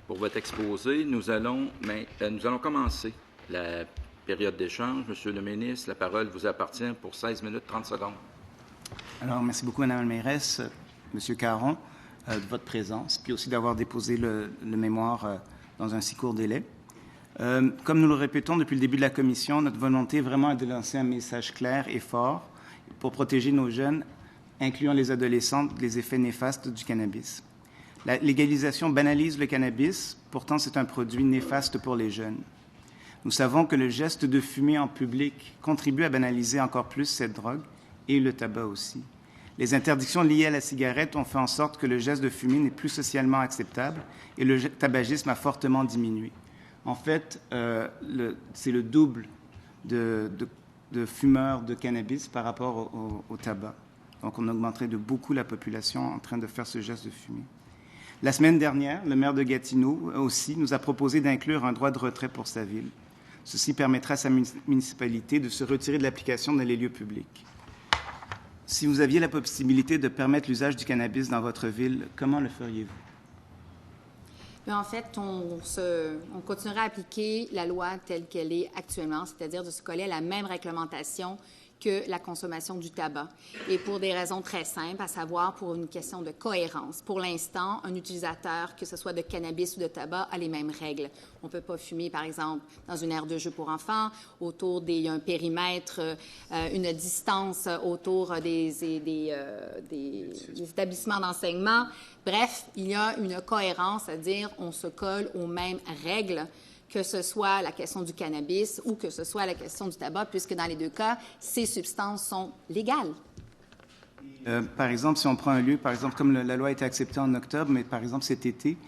pour votre exposé. Nous allons commencer la période d'échange. Monsieur le ministre, la parole vous appartient pour 16 minutes 30 secondes. Alors, merci beaucoup, Mme la mairesse, Monsieur Caron, de votre présence, puis aussi d'avoir déposé le mémoire dans un si court délai. Comme nous le répétons depuis le début de la Commission, notre volonté vraiment est de lancer un message clair et fort pour protéger nos jeunes, incluant les adolescents, des effets néfastes du cannabis. La légalisation banalise le cannabis, pourtant c'est un produit néfaste pour les jeunes. Nous savons que le geste de fumer en public contribue à banaliser encore plus cette drogue et le tabac aussi. Les interdictions liées à la cigarette ont fait en sorte que le geste de fumer n'est plus socialement acceptable et le tabagisme a fortement diminué. En fait, c'est le double de fumeurs de cannabis par rapport au tabac. Donc, on augmenterait de beaucoup la population en train de faire ce geste de fumer. La semaine dernière, le maire de Gatineau aussi nous a proposé d'inclure un droit de retrait pour sa ville. Ceci permettra à sa municipalité de se retirer de l'application dans les lieux publics. Si vous aviez la possibilité de permettre l'usage du cannabis dans votre ville, comment le feriez-vous? En fait, on continuera à appliquer la loi telle qu'elle est actuellement, c'est-à-dire de se coller à la même réglementation que la consommation du tabac. Et pour des raisons très simples, à savoir pour une question de cohérence. Pour l'instant, un utilisateur, que ce soit de cannabis ou de tabac, a les mêmes règles. On ne peut pas fumer, par exemple, dans une aire de jeu pour enfants, il y a un périmètre, une distance autour des établissements d'enseignement. Bref, il y a une cohérence, c'est-à-dire on se colle aux mêmes règles, que ce soit la question du cannabis ou que ce soit la question du tabac, puisque dans les deux cas, ces substances sont légales. Par exemple, si on prend un lieu, par exemple, comme la loi a été acceptée en octobre, mais par exemple cet été,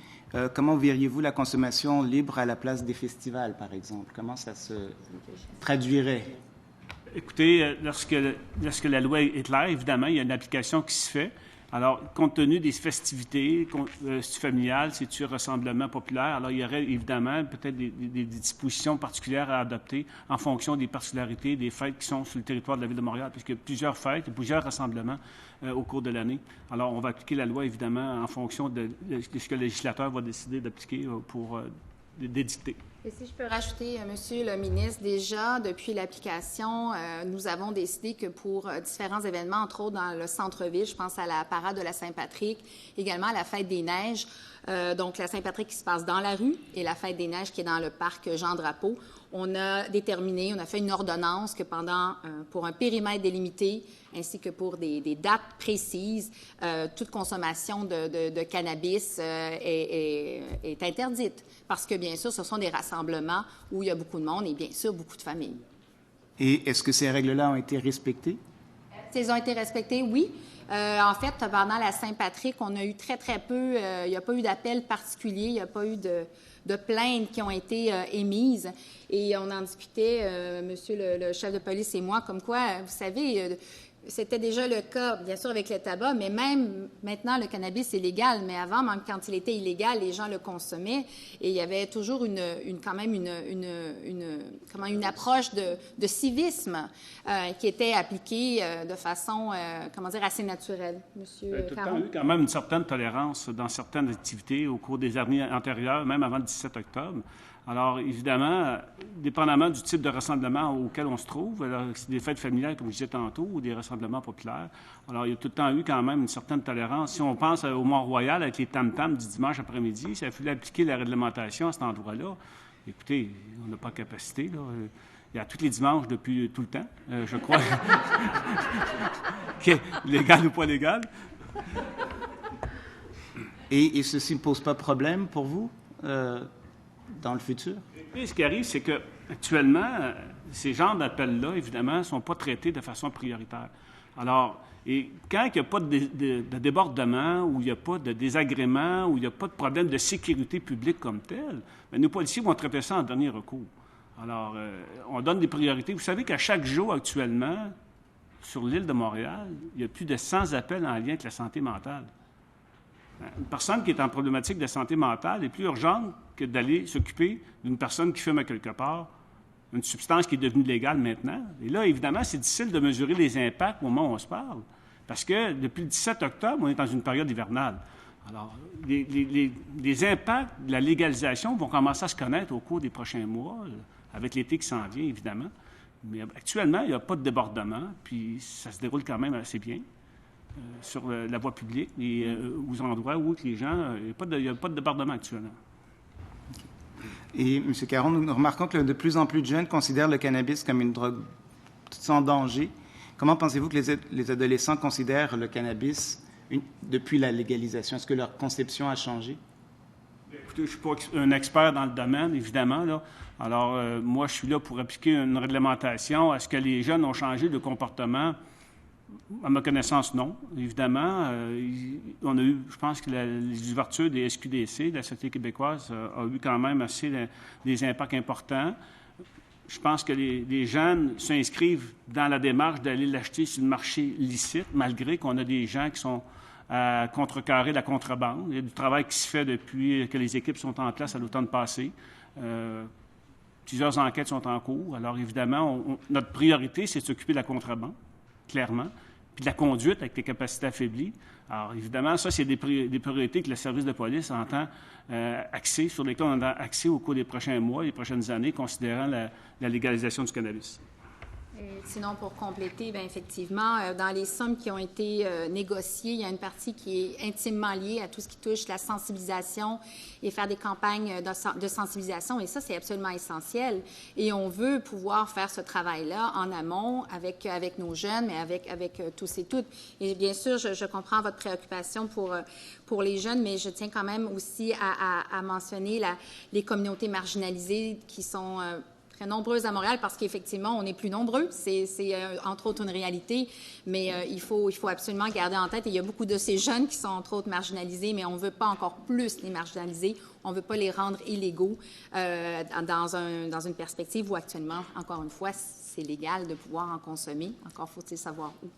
comment verriez-vous la consommation libre à la place des festivals, par exemple? Comment ça se traduirait? Écoutez, lorsque la loi est claire, évidemment, il y a une application qui se fait. Alors, compte tenu des festivités, c'est-tu familial, c'est-tu rassemblement populaire, alors il y aurait évidemment peut-être des dispositions particulières à adopter en fonction des particularités des fêtes qui sont sur le territoire de la Ville de Montréal, puisqu'il y a plusieurs fêtes et plusieurs rassemblements au cours de l'année. Alors, on va appliquer la loi, évidemment, en fonction de ce que le législateur va décider d'appliquer pour d'édicter. Et si je peux rajouter, Monsieur le ministre, déjà, depuis l'application, nous avons décidé que pour différents événements, entre autres dans le centre-ville, je pense à la parade de la Saint-Patrick, également à la fête des Neiges, donc la Saint-Patrick qui se passe dans la rue et la fête des Neiges qui est dans le parc Jean-Drapeau, on a fait une ordonnance que pour un périmètre délimité, ainsi que pour des dates précises, toute consommation de cannabis est interdite. Parce que, bien sûr, ce sont des rassemblements où il y a beaucoup de monde et, bien sûr, beaucoup de familles. Et est-ce que ces règles-là ont été respectées? Elles ont été respectées, oui. En fait, pendant la Saint-Patrick, on a eu très, très peu, il n'y a pas eu d'appel particulier, il n'y a pas eu de plaintes qui ont été émises. Et on en discutait, monsieur le chef de police et moi, comme quoi, vous savez, c'était déjà le cas, bien sûr, avec le tabac, mais même maintenant, le cannabis est légal. Mais avant, même quand il était illégal, les gens le consommaient et il y avait toujours une approche de civisme qui était appliquée de façon, assez naturelle. Monsieur Caron? Il y a eu quand même une certaine tolérance dans certaines activités au cours des années antérieures, même avant le 17 octobre. Alors, évidemment, dépendamment du type de rassemblement auquel on se trouve, c'est des fêtes familiales, comme je disais tantôt, ou des rassemblements populaires. Alors, il y a tout le temps eu quand même une certaine tolérance. Si on pense au Mont-Royal avec les tam-tams du dimanche après-midi, ça a fallu appliquer la réglementation à cet endroit-là. Écoutez, on n'a pas capacité, là. Il y a tous les dimanches depuis tout le temps, je crois. Légal ou pas légal. Et ceci ne pose pas de problème pour vous? Dans le futur? Et ce qui arrive, c'est qu'actuellement, ces genres d'appels-là, évidemment, ne sont pas traités de façon prioritaire. Alors, et quand il n'y a pas de débordement, ou il n'y a pas de désagrément, ou il n'y a pas de problème de sécurité publique comme tel, bien, nos policiers vont traiter ça en dernier recours. Alors, on donne des priorités. Vous savez qu'à chaque jour, actuellement, sur l'île de Montréal, il y a plus de 100 appels en lien avec la santé mentale. Une personne qui est en problématique de santé mentale est plus urgente que d'aller s'occuper d'une personne qui fume à quelque part, une substance qui est devenue légale maintenant. Et là, évidemment, c'est difficile de mesurer les impacts au moment où on se parle, parce que depuis le 17 octobre, on est dans une période hivernale. Alors, les impacts de la légalisation vont commencer à se connaître au cours des prochains mois, avec l'été qui s'en vient, évidemment. Mais actuellement, il n'y a pas de débordement, puis ça se déroule quand même assez bien sur la voie publique et aux endroits où les gens... Il n'y a pas de débordement actuellement. Et, M. Caron, nous remarquons que de plus en plus de jeunes considèrent le cannabis comme une drogue sans danger. Comment pensez-vous que les adolescents considèrent le cannabis depuis la légalisation? Est-ce que leur conception a changé? Écoutez, je ne suis pas un expert dans le domaine, évidemment, là. Alors, moi, je suis là pour appliquer une réglementation. Est-ce que les jeunes ont changé de comportement? À ma connaissance, non. Évidemment, on a eu, je pense que les ouvertures des SQDC, de la Société québécoise, a eu quand même assez des impacts importants. Je pense que les jeunes s'inscrivent dans la démarche d'aller l'acheter sur le marché licite, malgré qu'on a des gens qui sont à contrecarrer la contrebande. Il y a du travail qui se fait depuis que les équipes sont en place à l'automne passé. Plusieurs enquêtes sont en cours. Alors, évidemment, notre priorité, c'est de s'occuper de la contrebande, clairement, puis de la conduite avec les capacités affaiblies. Alors, évidemment, ça, c'est des priorités que le service de police entend axer, sur lesquelles on entend axer au cours des prochains mois, les prochaines années, considérant la légalisation du cannabis. Sinon, pour compléter, bien, effectivement, dans les sommes qui ont été négociées, il y a une partie qui est intimement liée à tout ce qui touche la sensibilisation et faire des campagnes de sensibilisation. Et ça, c'est absolument essentiel. Et on veut pouvoir faire ce travail-là en amont avec nos jeunes, mais avec tous et toutes. Et bien sûr, je comprends votre préoccupation pour les jeunes, mais je tiens quand même aussi à mentionner les communautés marginalisées qui sont... très nombreuses à Montréal parce qu'effectivement, on est plus nombreux. C'est entre autres une réalité, mais il faut absolument garder en tête. Et il y a beaucoup de ces jeunes qui sont entre autres marginalisés, mais on ne veut pas encore plus les marginaliser. On ne veut pas les rendre illégaux dans une perspective où actuellement, encore une fois, c'est légal de pouvoir en consommer. Encore faut-il savoir où.